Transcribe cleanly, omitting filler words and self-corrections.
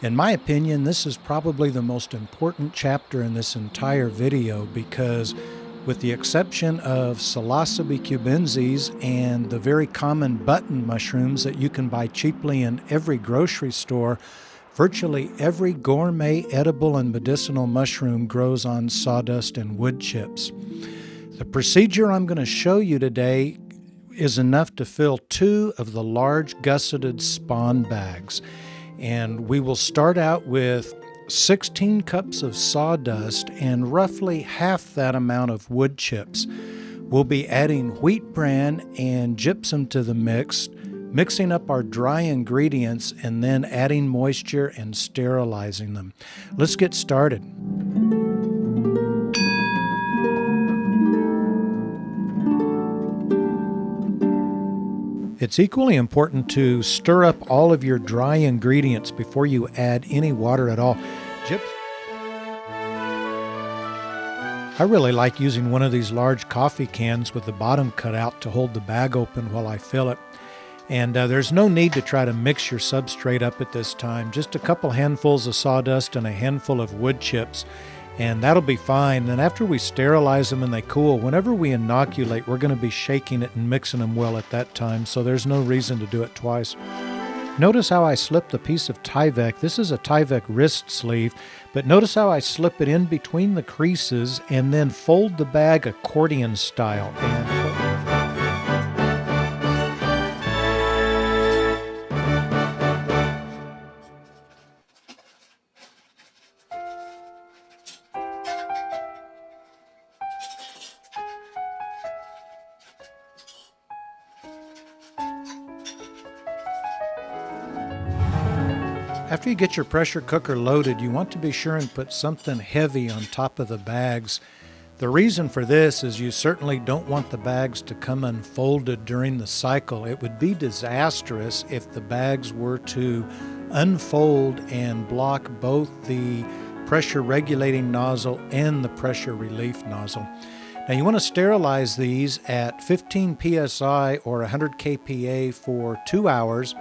In my opinion, this is probably the most important chapter in this entire video because with the exception of Psilocybe cubensis and the very common button mushrooms that you can buy cheaply in every grocery store, virtually every gourmet, edible, and medicinal mushroom grows on sawdust and wood chips. The procedure I'm going to show you today is enough to fill 2 of the large gusseted spawn bags. And we will start out with 16 cups of sawdust and roughly half that amount of wood chips. We'll be adding wheat bran and gypsum to the mix, mixing up our dry ingredients, and then adding moisture and sterilizing them. Let's get started. It's equally important to stir up all of your dry ingredients before you add any water at all. I really like using one of these large coffee cans with the bottom cut out to hold the bag open while I fill it. And there's no need to try to mix your substrate up at this time. Just a couple handfuls of sawdust and a handful of wood chips, and that'll be fine. And after we sterilize them and they cool, whenever we inoculate, we're going to be shaking it and mixing them well at that time, so there's no reason to do it twice. Notice how I slipped a piece of Tyvek. This is a Tyvek wrist sleeve, but notice how I slip it in between the creases and then fold the bag accordion style. After you get your pressure cooker loaded, you want to be sure and put something heavy on top of the bags. The reason for this is you certainly don't want the bags to come unfolded during the cycle. It would be disastrous if the bags were to unfold and block both the pressure regulating nozzle and the pressure relief nozzle. Now you want to sterilize these at 15 psi or 100 kPa for 2 hours.